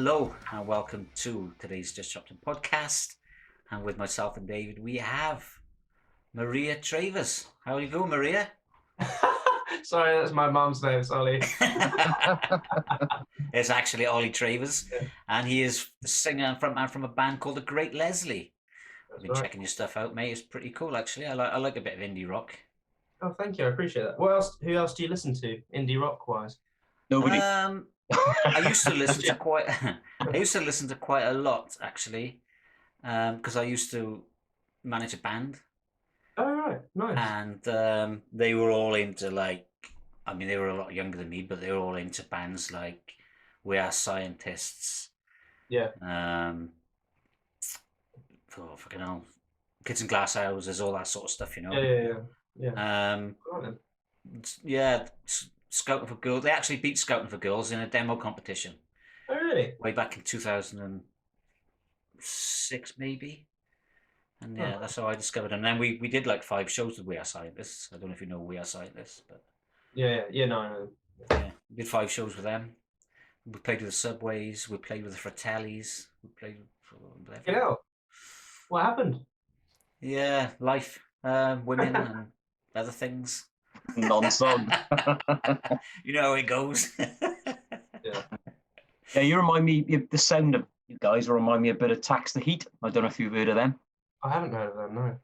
Hello and welcome to today's Just Chopsing Podcast. And with myself and David, we have Maria Travers. How are you going, Maria? Sorry, that's my mum's name, it's Ollie. It's actually Ollie Travers, Yeah. and he is the singer and frontman from a band called The Great Leslie. I've That's been right. checking your stuff out, mate. It's pretty cool, actually. I like a bit of indie rock. Oh, thank you. I appreciate that. What else? Who else do you listen to, indie rock wise? Nobody. I used to listen to quite. I used to listen to quite a lot, actually, because I used to manage a band. Oh, right. Nice. And they were all into they were a lot younger than me, but they were all into bands like We Are Scientists. Yeah. Fucking hell, Kids in Glass Houses, all that sort of stuff, you know. Yeah. Scouting for Girls. They actually beat Scouting for Girls in a demo competition. Oh, really? Way back in 2006, maybe. And yeah, that's how I discovered them. And then we did like 5 shows with We Are Scientists. I don't know if you know We Are Scientists, but Yeah. No, I know. yeah, we did 5 shows with them. We played with the Subways. We played with the Fratellis. We played with Get out. What happened? Yeah, life, women, and other things. Non-song. You know how it goes. Yeah, you remind me, the sound of you guys remind me a bit of Tax the Heat. I don't know if you've heard of them. I haven't heard of them, no.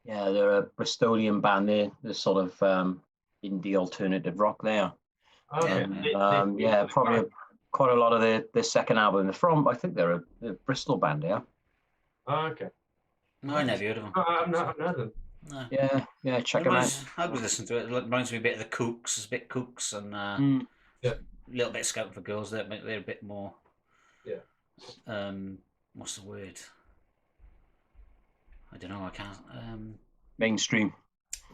Yeah, they're a Bristolian band. They're sort of indie alternative rock there. Okay. Probably quite a lot of their second album. I think they're a Bristol band, yeah. Oh, okay. No, I never heard of them. I've not heard of them. No. Yeah, check them out. I would listen to it. It reminds me a bit of the Kooks. It's a bit Kooks and a little bit Scouting for Girls. They're a bit more. Yeah. What's the word? I don't know. I can't. Mainstream.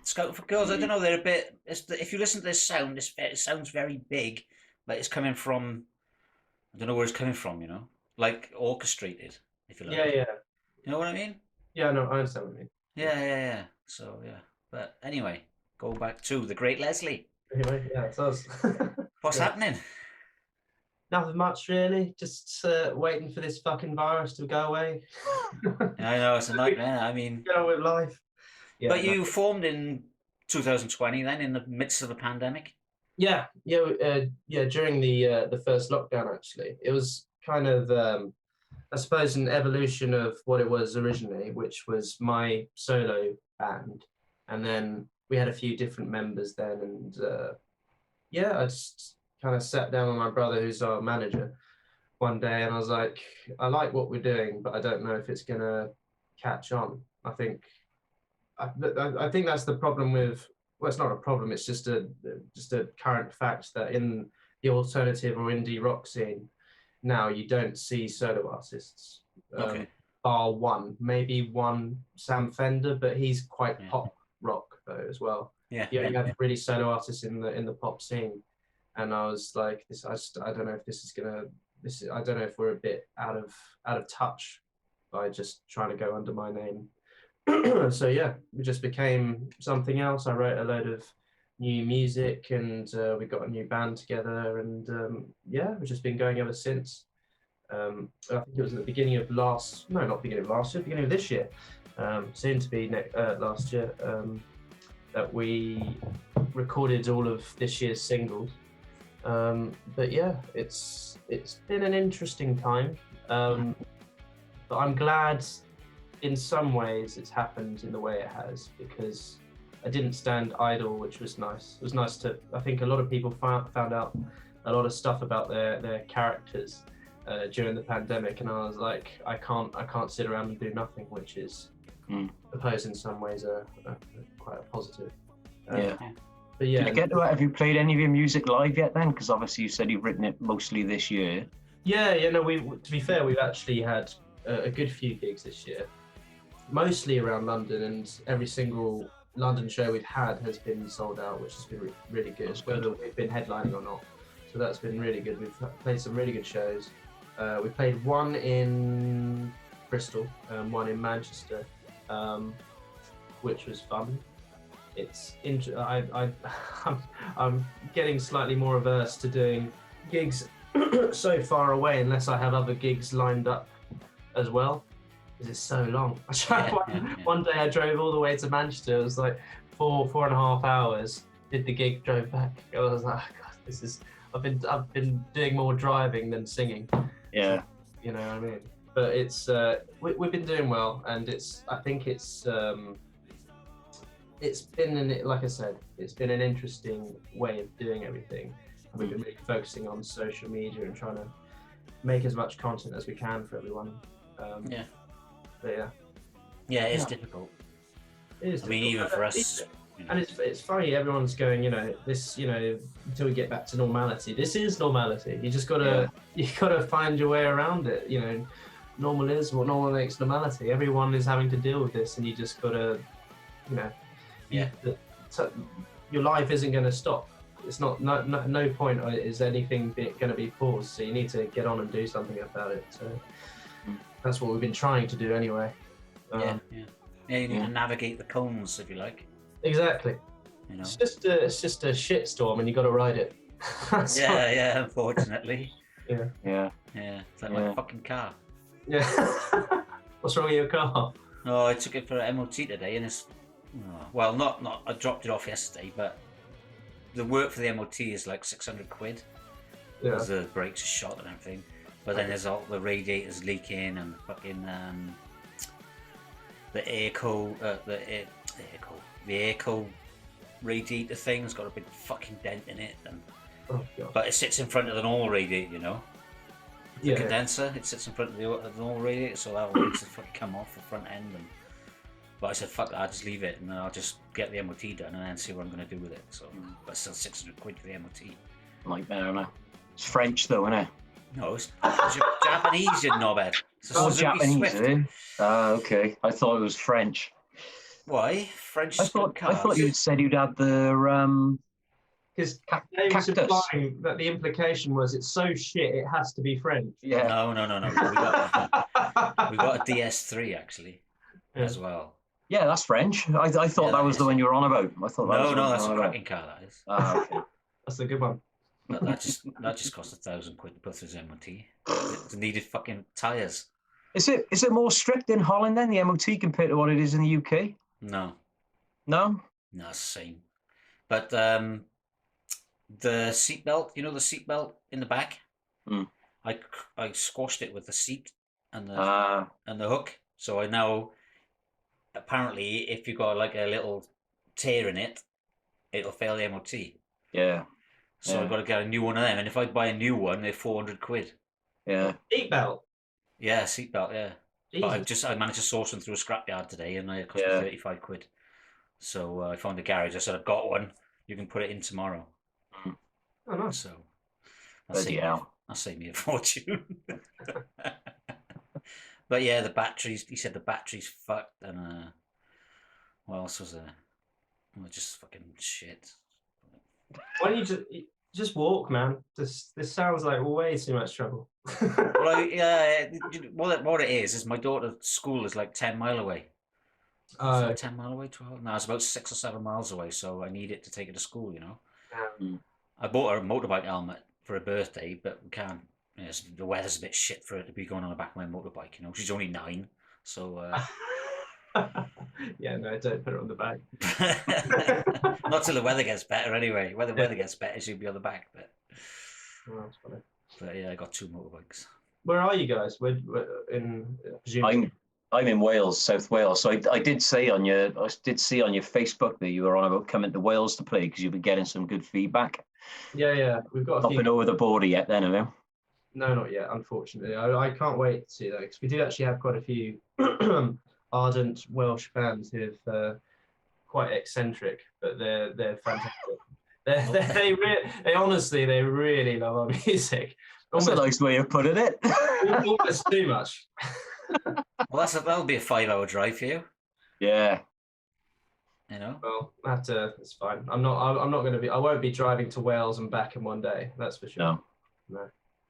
Scouting for Girls. I don't know. They're a bit. If you listen to this sound, it sounds very big, but it's coming from. I don't know where it's coming from. You know, like orchestrated. If you like. Yeah. You know what I mean? Yeah, no, I understand what you mean. Yeah. So yeah, but anyway, go back to The Great Leslie. Anyway, yeah, it's us. What's happening? Nothing much, really. Just waiting for this fucking virus to go away. I know, it's a nightmare. I mean, get on with life. Yeah, but you formed in 2020, then, in the midst of the pandemic. Yeah. During the first lockdown, actually, it was kind of, I suppose, an evolution of what it was originally, which was my solo band, and then we had a few different members then, and I just kind of sat down with my brother, who's our manager, one day, and I was like, I like what we're doing, but I don't know if it's gonna catch on. I think that's the problem with. Well, it's not a problem. It's just a current fact that in the alternative or indie rock scene now, you don't see solo artists. Bar maybe one Sam Fender, but he's quite pop rock though as well. Yeah. You only have really solo artists in the pop scene. And I was like, I don't know if I don't know if we're a bit out of touch by just trying to go under my name. So yeah, we just became something else. I wrote a load of new music, and we got a new band together, and we've just been going ever since. I think it was at the beginning of beginning of this year, soon to be last year, that we recorded all of this year's singles. But yeah, it's been an interesting time, but I'm glad in some ways it's happened in the way it has, because I didn't stand idle, which was nice. It was nice I think a lot of people found out a lot of stuff about their characters during the pandemic, and I was like, I can't sit around and do nothing, which is I suppose in some ways quite a positive. But yeah. Have you played any of your music live yet then? Because obviously you said you've written it mostly this year. Yeah. No, to be fair, we've actually had a good few gigs this year, mostly around London, and every single London show we've had has been sold out, which has been really good, whether we've been headlining or not. So that's been really good. We've played some really good shows. We played one in Bristol, one in Manchester, which was fun. I'm getting slightly more averse to doing gigs so far away unless I have other gigs lined up as well. Because it's so long. One day I drove all the way to Manchester. It was like 4.5 hours. Did the gig, drove back. I was like, oh, God, this is. I've been doing more driving than singing. Yeah. You know what I mean? But it's we've been doing well, and I think it's been like I said, it's been an interesting way of doing everything. We've been really focusing on social media and trying to make as much content as we can for everyone. But yeah, it's difficult. It is. I mean, even for us. And it's funny, everyone's going, this, until we get back to normality. This is normality. You just gotta find your way around it. Normal is what normal makes normality. Everyone is having to deal with this, and you just gotta, your life isn't going to stop. It's not no point is anything going to be paused. So you need to get on and do something about it. So that's what we've been trying to do anyway. You need to navigate the cones, if you like. Exactly. It's just a shitstorm, and you got to ride it. Unfortunately. Yeah. It's like my fucking car. Yeah. What's wrong with your car? Oh, I took it for an MOT today, and it's not. I dropped it off yesterday, but the work for the MOT is like 600 quid. Because the brakes are shot and everything. But then there's all the radiators leaking and fucking the airco radiator thing's got a big fucking dent in it, and but it sits in front of the normal radiator, the condenser. It sits in front of the normal radiator, so that will just fucking come off the front end. But I said, fuck that, I'll just leave it, and then I'll just get the MOT done and then see what I'm going to do with it. So, but still 600 quid for the MOT. Nightmare, isn't it? It's French though, isn't it? No, it's Japanese, you knobhead. Japanese, is it? Okay. I thought it was French. Why? French. I thought you said you'd had the because Dave was implying that the implication was it's so shit it has to be French. Yeah. No. We got a DS3 actually as well. Yeah, that's French. I thought that was the one you were on about. I thought that's a cracking car. That is. Okay. That's a good one. That just cost 1,000 quid to put through his MOT. It needed fucking tyres. Is it more strict in Holland then, the MOT, compared to what it is in the UK? No, it's the same. But the seatbelt, the seatbelt in the back, I squashed it with the seat and the hook. So I know apparently if you got like a little tear in it, it'll fail the MOT. Yeah. So I've got to get a new one of them, and if I buy a new one, they're 400 quid. Yeah. Seatbelt. Yeah, seatbelt. Yeah. Jesus. But I managed to source them through a scrapyard today, and it cost me 35 quid. So I found a garage. I said, I've got one. You can put it in tomorrow. Oh, nice. So I'll save me a fortune. But yeah, the batteries. He said the battery's fucked, and what else was there? Well, just fucking shit. Why don't you just walk, man? This sounds like way too much trouble. What it is my daughter's school is like 10 mile away. 10 mile away, 12? No, it's about 6 or 7 miles away, so I need it to take her to school, I bought her a motorbike helmet for her birthday, but we can't. The weather's a bit shit for her to be going on the back of my motorbike, She's only 9, so... Yeah, no, don't put it on the back. Not till the weather gets better, anyway. When the weather gets better, she'll be on the back. But that's funny. But yeah, I got 2 motorbikes. Where are you guys? We're in. I'm in Wales, South Wales. So I did see on your Facebook that you were on about coming to Wales to play because you've been getting some good feedback. Yeah, we've got nothing over the border yet, then, have you? No, not yet. Unfortunately, I can't wait to see that because we do actually have quite a few ardent Welsh fans who are quite eccentric, but they're fantastic. They honestly really love our music. That's a nice way of putting it. Almost too much. Well, that'll be a 5-hour drive for you. Yeah. Well, it's fine. I'm not going to be. I won't be driving to Wales and back in one day. That's for sure.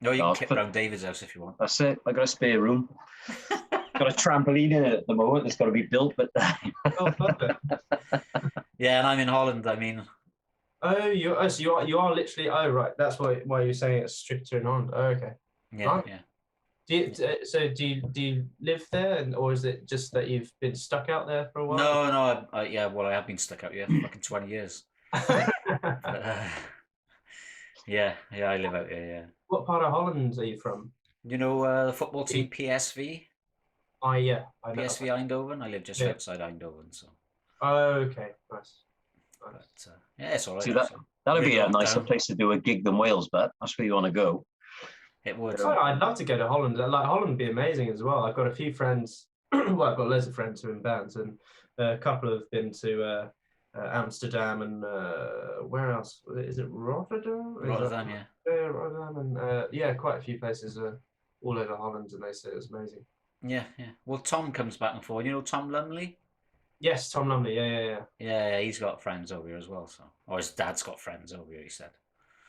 No, you can kick around David's house if you want. That's it. I got a spare room. Got a trampoline in it at the moment. It's got to be built, but. Oh, perfect. Yeah, and I'm in Holland. I mean, Oh, you are literally. Oh, right. That's why you're saying it's stricter in Holland. Oh, okay. Yeah, Right. yeah. Do you live there, or is it just that you've been stuck out there for a while? No. Yeah. Well, I have been stuck out here for fucking 20 years. Yeah. I live out here. Yeah. What part of Holland are you from? You know the football team PSV? Yeah, I know. PSV Eindhoven. I live just outside Eindhoven, so. Oh, okay, nice. But yeah, it's all right. See, that'd be a nicer place to do a gig than Wales, but that's where you want to go. It would. Oh, I'd love to go to Holland. Like Holland would be amazing as well. I've got a few friends. Well, I've got loads of friends who are in bands, and a couple have been to Amsterdam and where else? Is it Rotterdam? Rotterdam, yeah. Yeah, Rotterdam, and quite a few places all over Holland, and they say it was amazing. Yeah. Well, Tom comes back and forth. You know Tom Lumley? Yes, Tom Lumley. Yeah. Yeah, he's got friends over here as well. So, or his dad's got friends over here. He said.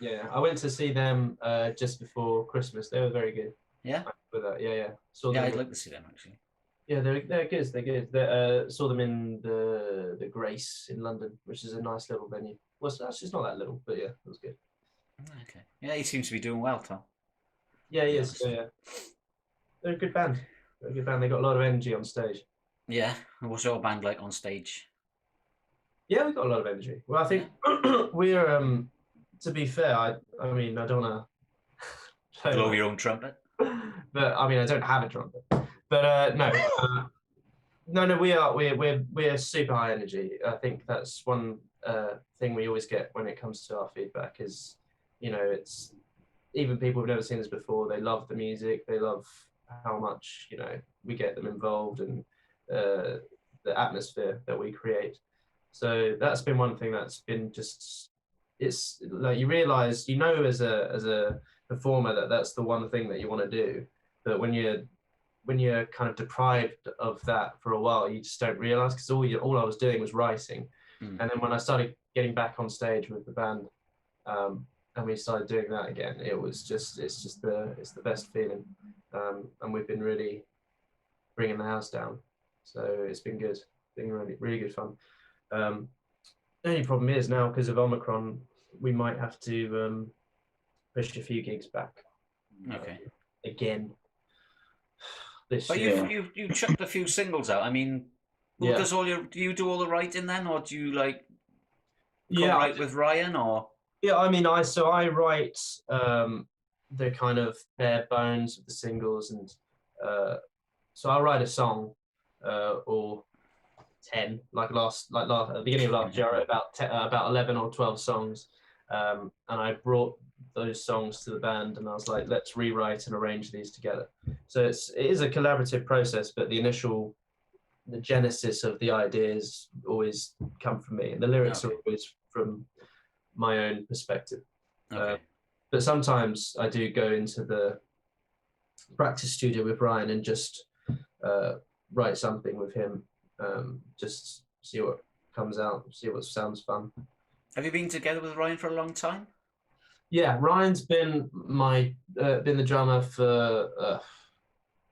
Yeah, I went to see them just before Christmas. They were very good. Yeah. With that, yeah. I'd like to see them actually. Yeah, they're good. They're good. Saw them in the Grace in London, which is a nice little venue. Well, it's not that little, but yeah, it was good. Okay. Yeah, he seems to be doing well, Tom. Yeah, he is. Yeah. They're a good band. They got a lot of energy on stage. Yeah. And what's your band like on stage? Yeah, we got a lot of energy. Well, I think we're to be fair, I mean, I don't want to blow your own trumpet, but I mean, I don't have a trumpet. But no, we're super high energy. I think that's one thing we always get when it comes to our feedback is, it's even people who've never seen us before. They love the music. They love how much we get them involved and the atmosphere that we create. So that's been one thing that's been just. It's like you realize, as a performer that's the one thing that you want to do, but when you're kind of deprived of that for a while, you just don't realize, because all I was doing was writing. And then when I started getting back on stage with the band, and we started doing that again, it's just the best feeling, and we've been really bringing the house down, so it's been good, been really, really good fun. The only problem is now, because of Omicron, we might have to push a few gigs back. Okay. Again. But you chucked a few singles out. I mean, do you do all the writing then, or do you write with Ryan, or? Yeah, I mean, I write the kind of bare bones of the singles, and so I'll write a song or 10, like at the beginning of last year, I wrote about 11 or 12 songs, and I brought those songs to the band, and I was like, let's rewrite and arrange these together. So it is a collaborative process, but the genesis of the ideas always come from me, and the lyrics are always from my own perspective. Okay. But sometimes I do go into the practice studio with Ryan and just write something with him, just see what comes out, see what sounds fun. Have you been together with Ryan for a long time? Yeah, Ryan's been been the drummer for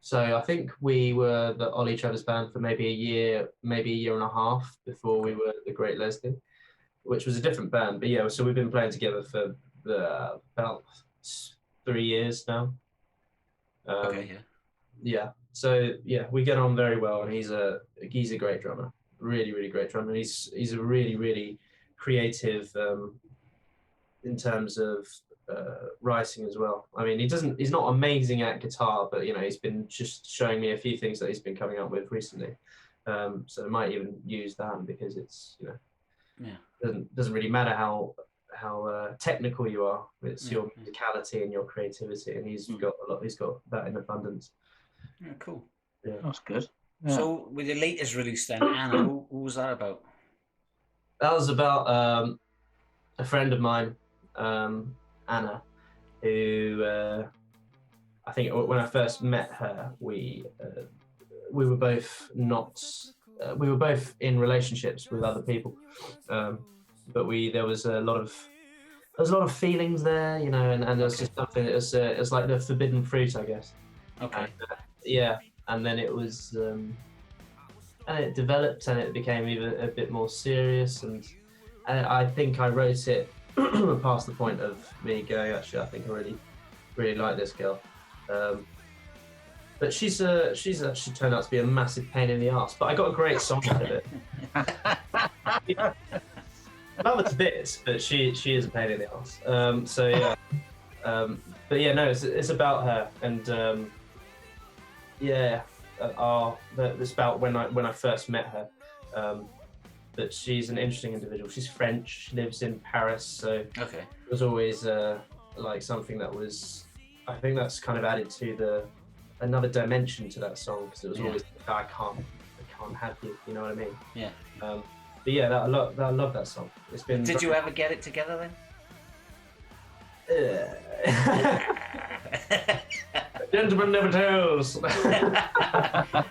so I think we were the Ollie Trevers band for maybe a year and a half before we were the Great Leslie, which was a different band. But yeah, so we've been playing together for about 3 years now. Yeah. So yeah, we get on very well, and he's a great drummer, really, really great drummer. He's a really, really creative in terms of writing as well. I mean, he's not amazing at guitar, but he's been just showing me a few things that he's been coming up with recently. So I might even use that, because it's doesn't really matter how technical you are. It's your musicality and your creativity, and he's got that in abundance. Yeah, cool. Yeah, that's good. Yeah. So with your latest release then, Anna, who was that about? That was about a friend of mine, Anna, who I think when I first met her, we were both we were both in relationships with other people, but there was a lot of feelings there, and there was just something. It was like the forbidden fruit, I guess. Okay. And, and then it was, and it developed, and it became even a bit more serious, and I think I wrote it past the point of me going, actually, I think I really like this girl. But she's actually turned out to be a massive pain in the ass. But I got a great song out of it. Love her to bits, but she is a pain in the ass. So yeah. But yeah, no, it's about her, and it's about when I first met her. But she's an interesting individual. She's French. She lives in Paris, so Okay. it was always like something that was. I think that's kind of added to another dimension to that song, because it was always I can't have you. You know what I mean? Yeah. But yeah, I love that song. It's been. Did you ever get it together then? Gentleman never tells.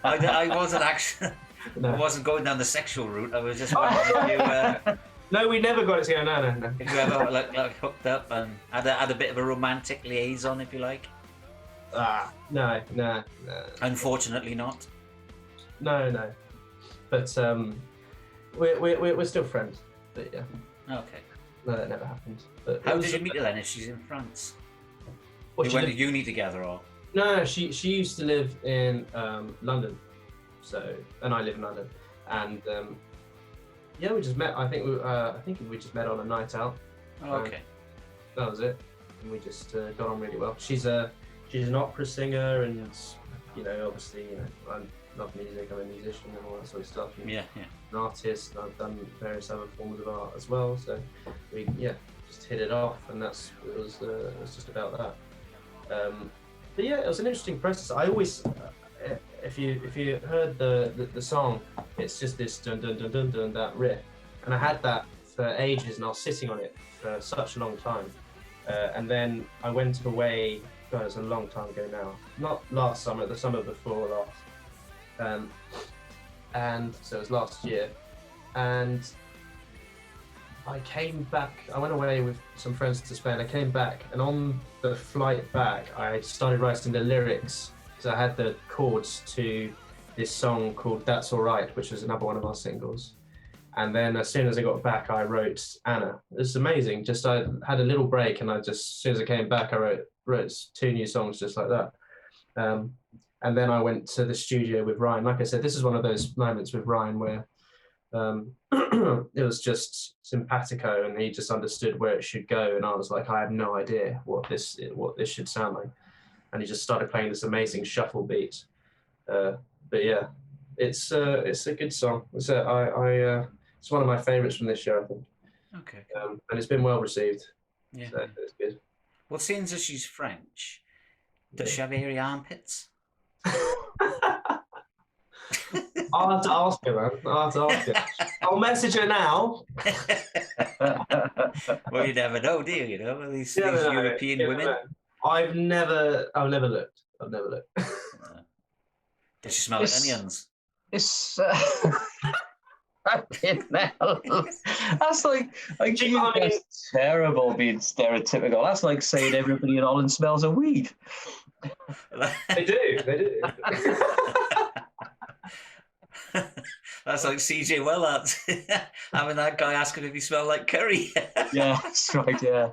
I wasn't actually. No. I wasn't going down the sexual route. I was just wondering if you. No, we never got it together. No. If you ever like hooked up and had a bit of a romantic liaison, if you like. No. Unfortunately, not. No. But we're still friends. But yeah. Okay. No, that never happened. But How did you meet her then? If she's in France, you went to uni together, or? No. She used to live in London, and I live in London, and yeah, we just met. I think we just met on a night out. Oh, okay. That was it, and we just got on really well. She's an opera singer, and obviously, I love music. I'm a musician and all that sort of stuff. Yeah. An artist, and I've done various other forms of art as well. So we just hit it off, and it was just about that. But yeah, it was an interesting process. I always, if you heard the song, it's just this dun dun dun dun dun, that riff, and I had that for ages, and I was sitting on it for such a long time. And then I went away. God, it's a long time ago now. Not last summer, the summer before last. And so it was last year, and I came back. I went away with some friends to Spain. I came back, and on the flight back, I started writing the lyrics, because I had the chords to this song called "That's Alright," which was another one of our singles. And then as soon as I got back, I wrote Anna. It was amazing. Just I had a little break, and as soon as I came back, I wrote 2 new songs just like that. And then I went to the studio with Ryan. Like I said, this is one of those moments with Ryan where it was just simpatico, and he just understood where it should go. And I was like, I have no idea what this should sound like. And he just started playing this amazing shuffle beat. But yeah, it's a good song. It's one of my favorites from this year, I think. Okay. And it's been well received. Yeah. So it's good. Well, seeing as she's French, does she have hairy armpits? I'll have to ask her, man. I'll message her now. Well, you never know, do you? You know, these European women. I've never looked. Does she smell like onions? It's that's that's terrible being stereotypical. That's like saying everybody in Holland smells of weed. They do. That's like CJ Wellart having that guy ask him if he smelled like curry. Yeah, that's right. Yeah.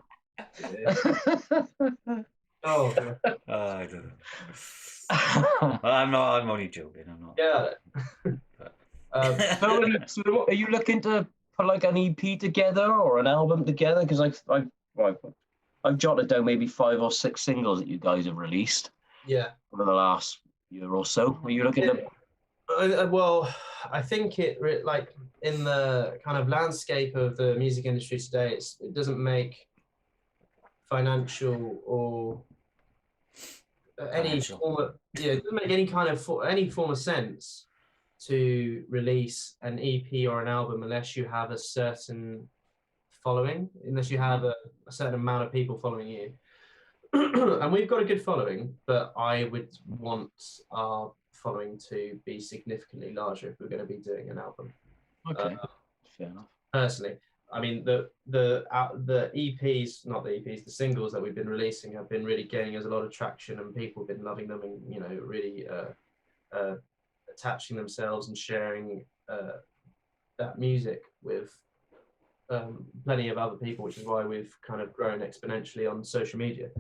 Oh, I don't know. I'm only joking. I'm not. Yeah. So are you looking to put like an EP together or an album together? Because I've jotted down maybe 5 or 6 singles that you guys have released. Yeah. Over the last year or so. Are you looking to? Well, I think it like in the kind of landscape of the music industry today, it doesn't make financial or any form of it doesn't make any form of sense to release an EP or an album unless you have a certain following, unless you have a certain amount of people following you. And we've got a good following, but I would want our following to be significantly larger if we're going to be doing an album. Okay, fair enough. Personally, I mean the EPs, not the EPs, the singles that we've been releasing have been really gaining us a lot of traction, and people have been loving them, and really attaching themselves and sharing that music with plenty of other people, which is why we've kind of grown exponentially on social media.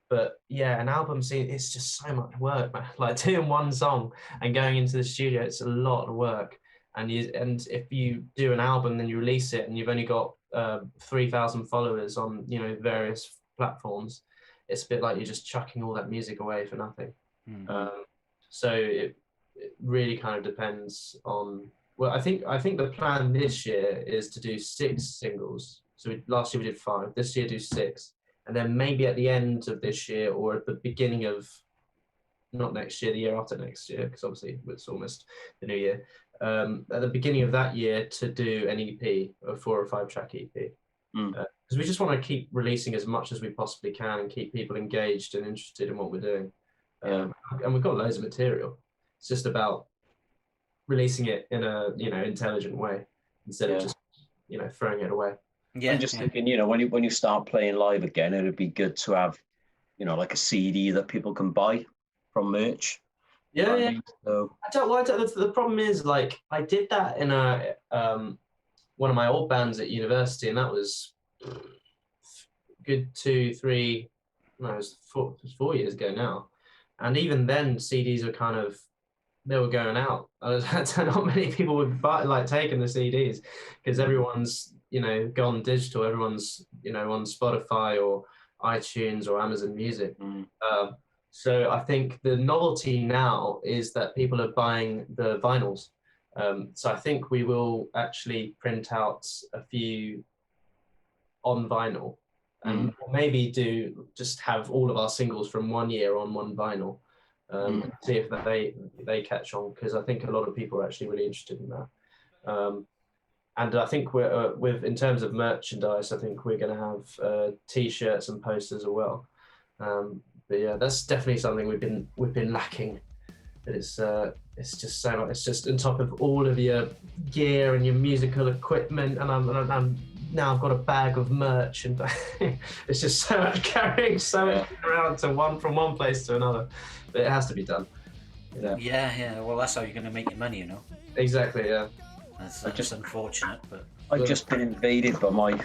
But yeah, an album scene, it's just so much work, man. Like doing one song and going into the studio, it's a lot of work. And if you do an album, then you release it, and you've only got 3,000 followers on various platforms, it's a bit like you're just chucking all that music away for nothing. So it really kind of depends on. Well, I think the plan this year is to do 6 singles. So last year we did 5. This year do 6. And then maybe at the end of this year, or at the beginning of, not next year, the year after next year, because obviously it's almost the new year, at the beginning of that year to do an EP, a 4 or 5 track EP. Because we just want to keep releasing as much as we possibly can and keep people engaged and interested in what we're doing. And we've got loads of material. It's just about releasing it in a intelligent way instead of just throwing it away. Yeah, I'm just thinking, when you start playing live again, it'd be good to have, like a CD that people can buy from merch. Yeah. So the problem is, like, I did that in a one of my old bands at university, and that was good 2-3. No, it was 4 years ago now. And even then, CDs were they were going out. Not many people would taking the CDs because everyone's gone digital. Everyone's on Spotify or iTunes or Amazon Music. So I think the novelty now is that people are buying the vinyls. So I think we will actually print out a few on vinyl, and maybe just have all of our singles from one year on one vinyl. See if they catch on, because I think a lot of people are actually really interested in that. And I think we're in terms of merchandise, I think we're going to have T-shirts and posters as well. But yeah, that's definitely something we've been lacking. It's just so much. It's just on top of all of your gear and your musical equipment, and I'm now I've got a bag of merch, and it's just so much carrying so much around from one place to another. But it has to be done. Yeah. Well, that's how you're going to make your money, Exactly. Yeah. That's just unfortunate, but I've just been invaded by my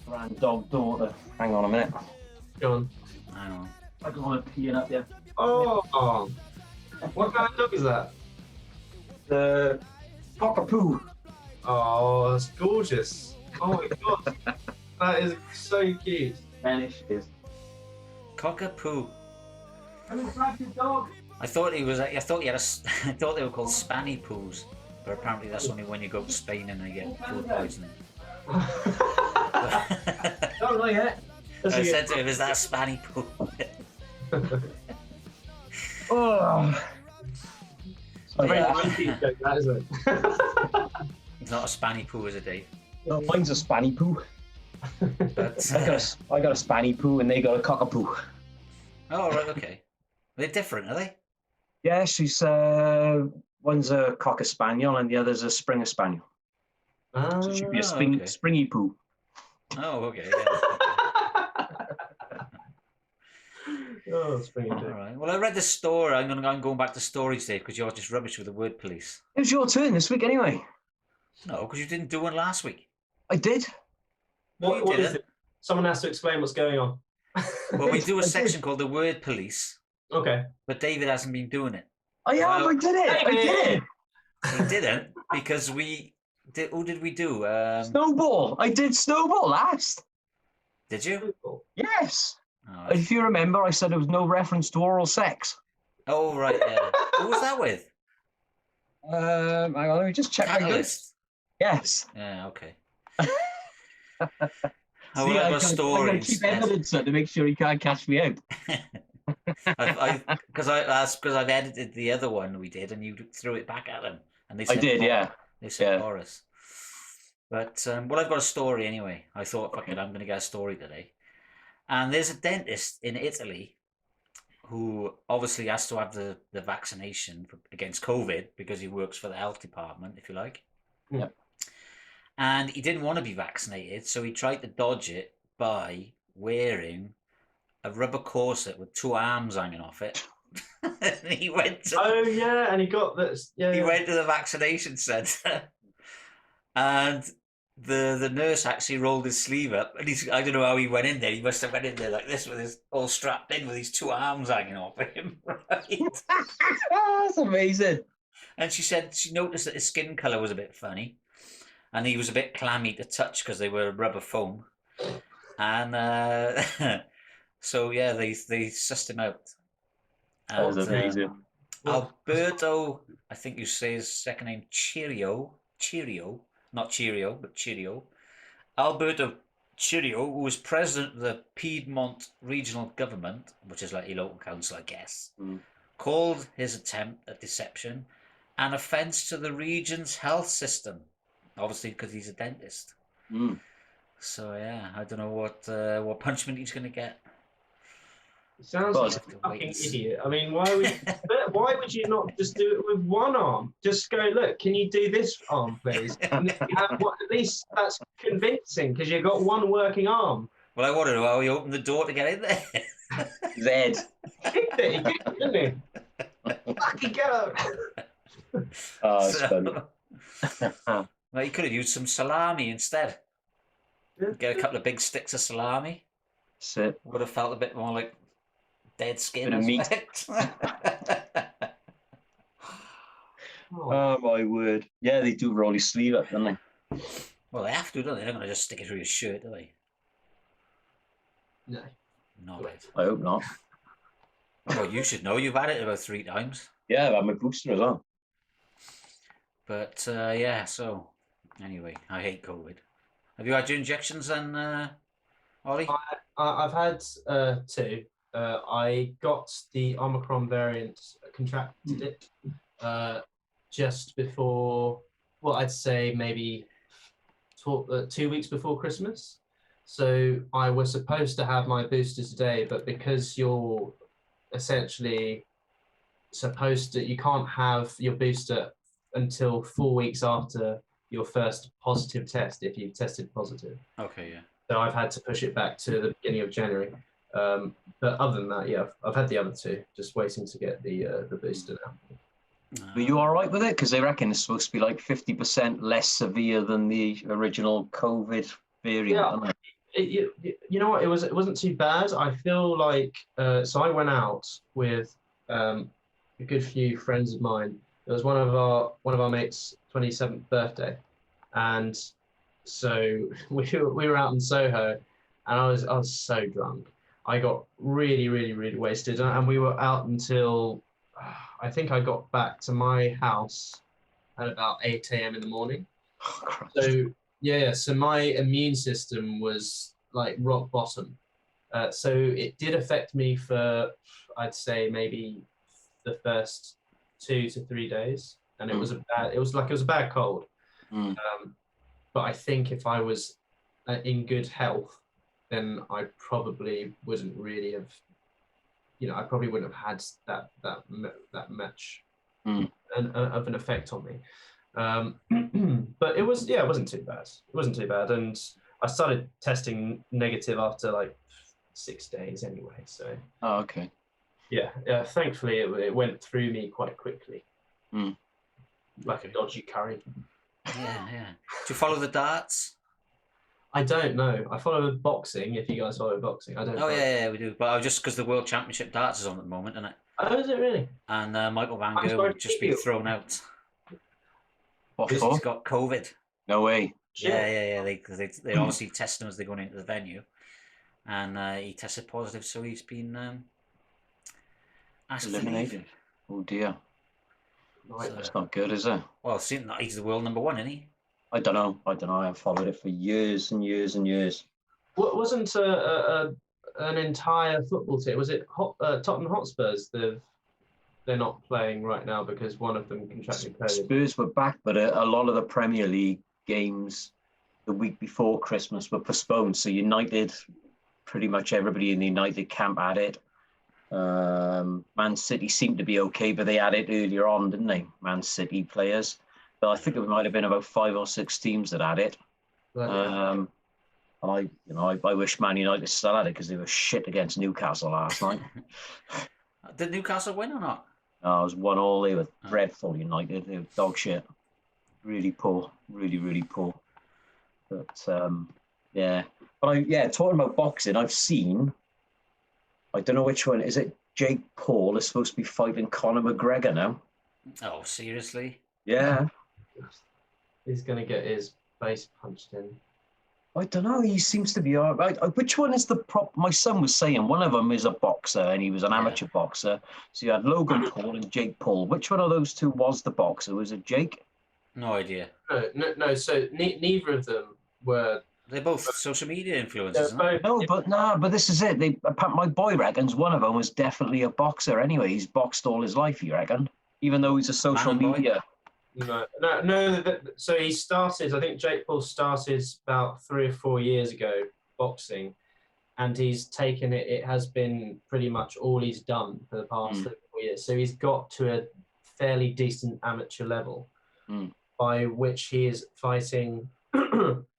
granddog daughter. Hang on a minute. Go on. Hang on. I don't want to pee up there. Oh, what kind of dog is that? The cockapoo. Oh, that's gorgeous. Oh my god, that is so cute. Spanish is cockapoo. Come and grab your dog. I thought he had I thought they were called Spanny poos, but apparently that's only when you go to Spain and they get food poisoning. Don't like it. I said to him, "Is that a Spanny poo?" Oh. That isn't it? It's not a Spanny poo, is it, Dave? No, mine's a Spanny poo. But, I got a Spanny poo and they got a cockapoo. Oh, right, okay. They're different, are they? Yeah, she's one's a cocker spaniel and the other's a Springer spaniel. So it should be a springy poo. Oh, okay. Yeah. Oh, springy poo. All right. Well, I read the story. I'm going back to stories, Dave, because you're just rubbish with the word police. It was your turn this week, anyway. No, because you didn't do one last week. I did. What is it? Someone has to explain what's going on. Well, we do a section called the word police. Okay. But David hasn't been doing it. I did it. I did it. He didn't, because we did. Who did we do? Snowball. I did Snowball last. Did you? Yes. Oh, if you remember, I said there was no reference to oral sex. Oh, right, yeah. Who was that with? Hang on, let me just check. Catalyst. Yes. Yeah, okay. See, I got a story. I keep evidence to make sure he can't catch me out. Because I've edited the other one we did, and you threw it back at them, and they said, they said Boris. But well, I've got a story anyway. I thought, fuck it, I'm going to get a story today. And there's a dentist in Italy who obviously has to have the vaccination against COVID because he works for the health department, if you like. Yeah. And he didn't want to be vaccinated, so he tried to dodge it by wearing a rubber corset with 2 arms hanging off it. And he went to... Oh, yeah, and he got this. Yeah, he went to the vaccination centre. And the nurse actually rolled his sleeve up, and I don't know how he went in there. He must have went in there like this with his all strapped in with his two arms hanging off him, right? That's amazing. And she said she noticed that his skin colour was a bit funny, and he was a bit clammy to touch because they were rubber foam. And so yeah, they sussed him out. That was amazing. Alberto, I think you say his second name, Cheerio, not Cheerio, but Cheerio. Alberto Cheerio, who was president of the Piedmont Regional Government, which is like a local council, I guess, called his attempt at deception an offence to the region's health system, obviously because he's a dentist. So yeah, I don't know what punishment he's going to get. It sounds like a fucking idiot. I mean, why would you not just do it with one arm? Just go, look, can you do this arm, please? And at least that's convincing because you've got one working arm. Well, I want to know how he opened the door to get in there. Zed. He kicked it, didn't he? Fucking get up. Oh, that's funny. Well, he could have used some salami instead. Yeah. Get a couple of big sticks of salami. Sit. Would have felt a bit more like dead skin. Bit of meat. Oh my word! Yeah, they do roll his sleeve up, don't they? Well, they have to, don't they? They're not going to just stick it through his shirt, do they? No. Not it. I hope not. Well, you should know. You've had it about 3 times. Yeah, I've had my booster as well. But yeah, so anyway, I hate COVID. Have you had your injections then, Ollie? I've had 2. I got the Omicron variant, contracted it just before, well, I'd say maybe 2 weeks before Christmas. So I was supposed to have my booster today, but because you're essentially supposed to, you can't have your booster until 4 weeks after your first positive test if you've tested positive. Okay, yeah. So I've had to push it back to the beginning of January. But other than that, yeah, I've had the other 2, just waiting to get the booster now. Are you all right with it? Because they reckon it's supposed to be like 50% less severe than the original COVID variant. Yeah, you know what? It wasn't too bad. I feel like so I went out with a good few friends of mine. It was one of our mates' 27th birthday, and so we were out in Soho, and I was so drunk. I got really, really, really wasted, and we were out until I think I got back to my house at about 8 a.m. in the morning. Oh, so yeah, so my immune system was like rock bottom. So it did affect me for, I'd say, maybe the first 2 to 3 days, and it was a bad cold. But I think if I was in good health, then I probably wouldn't really have, I probably wouldn't have had that much of an effect on me. But it wasn't too bad. It wasn't too bad, and I started testing negative after like 6 days anyway. So. Oh, okay. Yeah. Thankfully, it went through me quite quickly, like a dodgy curry. Yeah. Do you follow the darts? I don't know. I follow boxing. If you guys follow boxing, I don't. Oh yeah, we do. But just because the World Championship darts is on at the moment, isn't it? Oh, is it really? And Michael Van Gerwen will just be thrown out. What Because for? he's got COVID. No way. Yeah. They obviously test him as they're going into the venue, and he tested positive, so he's been eliminated. Oh dear. Right. That's not good, is it? Well, seeing that he's the world number 1, isn't he? I don't know. I've followed it for years and years and years. What wasn't an entire football team? Was it Tottenham Hotspurs? They're not playing right now because one of them contracted COVID. Spurs were back, but a lot of the Premier League games the week before Christmas were postponed. So United, pretty much everybody in the United camp had it. Man City seemed to be okay, but they had it earlier on, didn't they? Man City players. But I think it might have been about 5 or 6 teams that had it. And I wish Man United still had it because they were shit against Newcastle last night. Did Newcastle win or not? No, it was 1-1. They were dreadful. United, they were dog shit. Really poor. Really, really poor. But yeah, talking about boxing, I've seen. I don't know which one is it. Jake Paul is supposed to be fighting Conor McGregor now. Oh, seriously? Yeah. He's gonna get his face punched in. I don't know. He seems to be all right. Which one is the prop? My son was saying one of them is a boxer and he was an amateur boxer. So you had Logan Paul and Jake Paul. Which one of those two was the boxer? Was it Jake? No idea. No. So neither of them were. They're both social media influencers, aren't they? No, but this is it. My boy reckons one of them was definitely a boxer anyway. He's boxed all his life, you reckon? Even though he's a social media. No. So he started. I think Jake Paul started about 3 or 4 years ago boxing, and he's taken it. It has been pretty much all he's done for the past 3 or 4 years. So he's got to a fairly decent amateur level, by which he is fighting.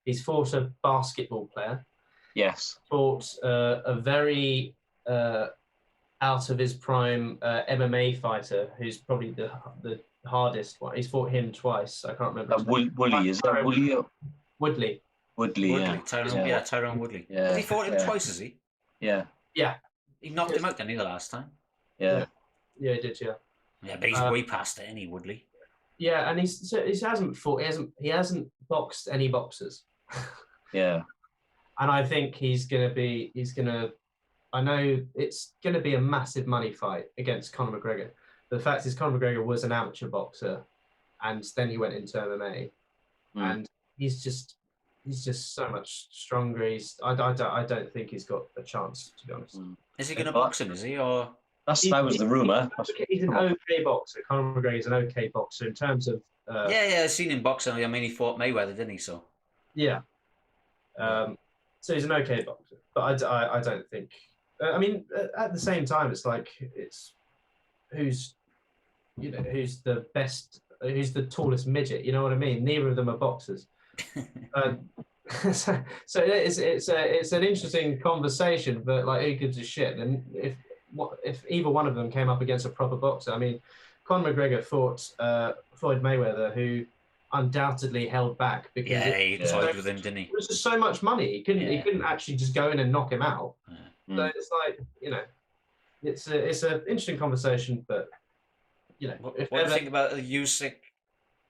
He's fought a basketball player. Yes. Fought a very out of his prime MMA fighter, who's probably the hardest one. He's fought him twice. I can't remember. Woodley, is that Woodley? Woodley, yeah. Tyron Woodley. Yeah. Has he fought him twice, has he? Yeah. Yeah. He knocked him out, didn't he, the last time? Yeah. Yeah, he did, yeah. Yeah, but he's way past it, any Woodley. Yeah, and he hasn't boxed any boxers. Yeah. And I think I know it's gonna be a massive money fight against Conor McGregor. The fact is Conor McGregor was an amateur boxer and then he went into MMA. And he's just so much stronger. I don't think he's got a chance, to be honest. Is he gonna box him, is he, or that was the rumour. He's an okay boxer. Conor McGregor's an okay boxer in terms of I've seen him boxing. I mean, he fought Mayweather, didn't he? So yeah. So he's an okay boxer, but I don't think. I mean, at the same time, it's like who's the best, who's the tallest midget. You know what I mean? Neither of them are boxers. So it's an interesting conversation, but like, who gives a shit? And if either one of them came up against a proper boxer, I mean, Conor McGregor fought Floyd Mayweather, who undoubtedly held back because he toyed with him, didn't he? It was just so much money. He couldn't actually just go in and knock him out. So it's like, it's an interesting conversation, but what do you think about Usyk?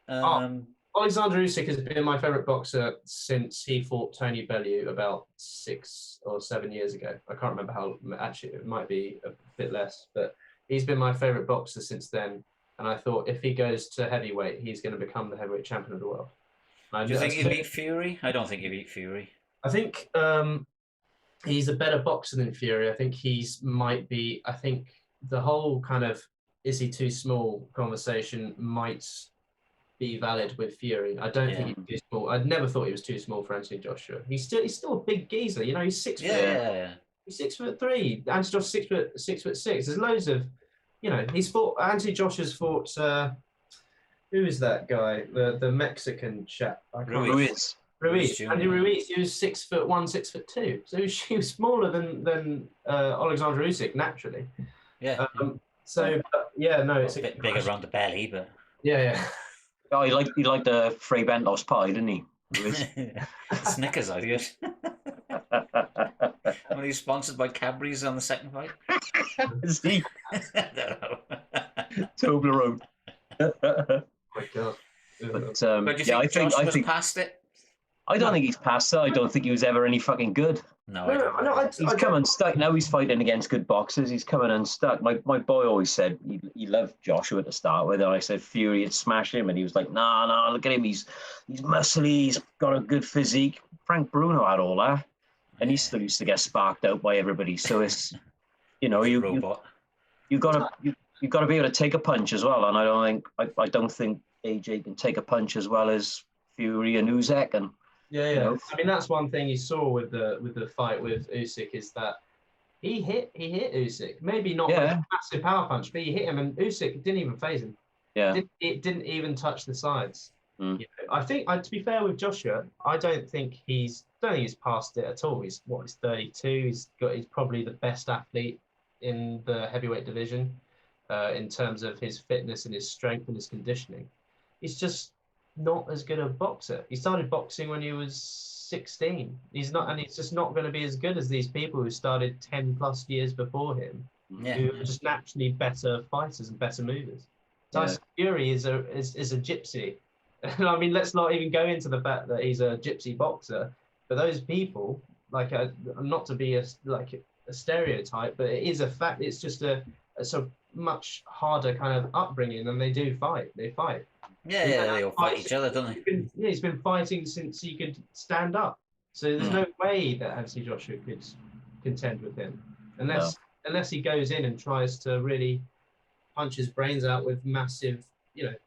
Alexander Usyk has been my favorite boxer since he fought Tony Bellew about 6 or 7 years ago. I can't remember how. Actually, it might be a bit less, but he's been my favorite boxer since then. And I thought if he goes to heavyweight, he's going to become the heavyweight champion of the world. Do you think he'll beat Fury? I don't think he'll beat Fury. I think he's a better boxer than Fury. I think I think the whole kind of is he too small conversation might be valid with Fury. I don't think he's too small. I never thought he was too small for Anthony Joshua. He's still a big geezer. He's 6 foot. Yeah. He's 6'3". Anthony Joshua's 6'6". There's loads of, he's fought. Anthony Joshua's fought. Who is that guy? The Mexican chap. Ruiz. Andy Ruiz. He was 6'1", 6'2". So he was smaller than Alexander Usyk naturally. Yeah. It's a bit bigger around the belly, but yeah. Oh, he liked the Frey Bentos pie, didn't he? Snickers, I guess. When he's sponsored by Cadbury's on the second fight. Is he? I don't know. Toblerone. Oh my God. But do you think Josh was past it? I don't think he's past it. I don't think he was ever any fucking good. No, he's come unstuck. Now he's fighting against good boxers. He's coming unstuck. My boy always said he loved Joshua to start with, and I said Fury would smash him, and he was like, no, look at him. He's muscly. He's got a good physique. Frank Bruno had all that, and he still used to get sparked out by everybody. So it's you've got to be able to take a punch as well. And I don't think AJ can take a punch as well as Fury and Usyk and. Yeah. I mean, that's one thing you saw with the fight with Usyk is that he hit Usyk. Maybe not with a massive power punch, but he hit him, and Usyk didn't even phase him. Yeah, it didn't even touch the sides. I think, to be fair with Joshua, I don't think he's past it at all. He's 32. He's probably the best athlete in the heavyweight division in terms of his fitness and his strength and his conditioning. It's just not as good a boxer. He started boxing when he was 16. He's not, and he's just not going to be as good as these people who started 10 plus years before him, who are just naturally better fighters and better movers. Tyson Fury is a gypsy. And I mean, let's not even go into the fact that he's a gypsy boxer. But those people, like, not to be a stereotype, but it is a fact. It's just a sort of much harder kind of upbringing, and they do fight. They fight. They all fight each other, don't they? He's been fighting since he could stand up. So there's no way that Anthony Joshua could contend with him, unless he goes in and tries to really punch his brains out with massive,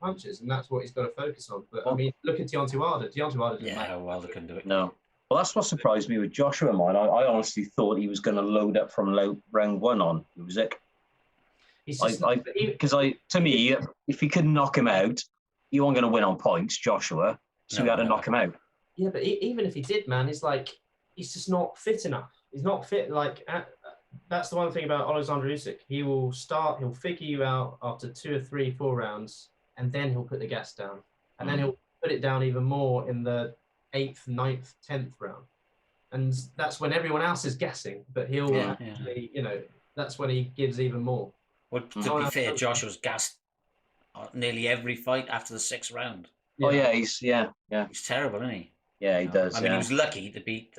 punches, and that's what he's got to focus on. But I mean, look at Deontay Wilder. Deontay Wilder. Wilder couldn't do it. No. Well, that's what surprised me with Joshua. I honestly thought he was going to load up from round one on Usyk. To me, if he could knock him out, you weren't going to win on points, Joshua. So you had to knock him out. Yeah, but even if he did, man, he's just not fit enough. He's not fit. That's the one thing about Alexander Usyk. He'll figure you out after 2 or 3, 4 rounds, and then he'll put the gas down, and then he'll put it down even more in the 8th, 9th, 10th round, and that's when everyone else is guessing. But he'll actually, that's when he gives even more. Well, to be fair, Joshua's gassed nearly every fight after the 6th round. Yeah. Oh yeah, he's terrible, isn't he? Yeah, he does. I mean, he was lucky to beat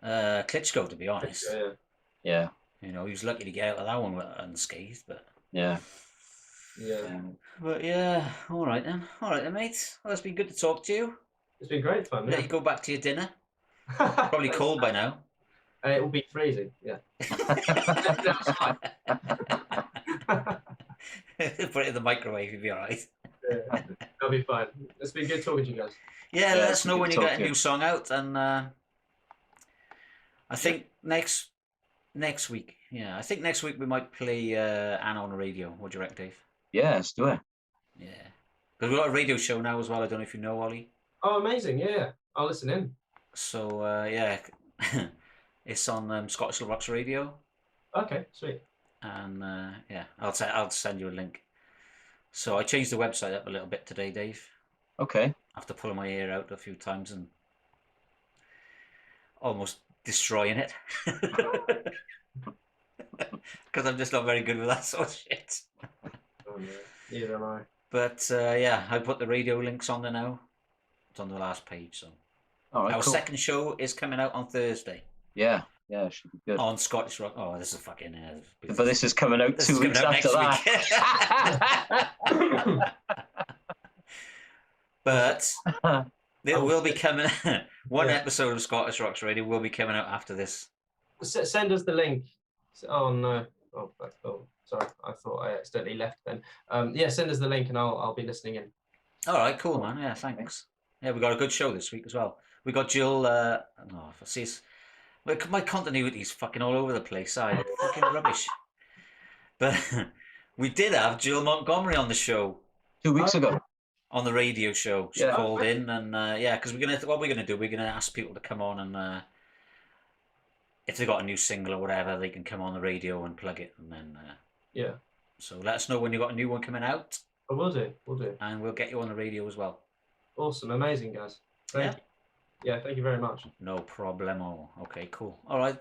Klitschko, to be honest. Yeah. He was lucky to get out of that one unscathed, but yeah. But all right then, mate. Well, it's been good to talk to you. It's been great fun. Let you go back to your dinner. Probably cold by now. It will be freezing. Yeah. Put it in the microwave, you'll be all right. Yeah, that'll be fine. It's been good talking to you guys. Yeah, let us know when you get a new song out, and I think next week. Yeah, I think next week we might play Anna on the radio. What do you reckon, Dave? Yeah, let's do it. Yeah, because we've got a radio show now as well. I don't know if you know, Ollie. Oh, amazing! Yeah, I'll listen in. So it's on Scottish Rocks Radio. Okay, sweet. And I'll send you a link. So I changed the website up a little bit today, Dave. Okay. After pulling my ear out a few times and almost destroying it. Because I'm just not very good with that sort of shit. Oh, no. Neither am I. But I put the radio links on there now. It's on the last page. So our second show is coming out on Thursday. Yeah, it should be good. On Scottish Rock. Oh, this is fucking... but this is coming out 2 weeks after that. But it will be coming... One episode of Scottish Rocks Radio will be coming out after this. Send us the link. Oh, no. Oh, sorry. I thought I accidentally left then. Send us the link and I'll be listening in. All right, cool, man. Yeah, thanks. Yeah, we got a good show this week as well. We got Jill... my continuity is fucking all over the place. It's fucking rubbish. But we did have Jill Montgomery on the show 2 weeks ago. On the radio show. She called in and because what we're gonna do, we're gonna ask people to come on and if they got a new single or whatever, they can come on the radio and plug it and then So let us know when you got a new one coming out. I will do. And we'll get you on the radio as well. Awesome, amazing, guys. Thank you. Yeah, thank you very much. No problemo. Okay, cool. All right.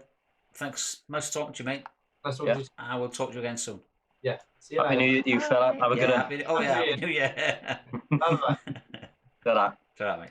Thanks. Nice talking to you, mate. Nice talking to you. I will talk to you again soon. Yeah. See you later. Happy New Year, you fella. Have a good one. Happy New Year. Bye-bye. Ta-ra. Ta-ra, mate.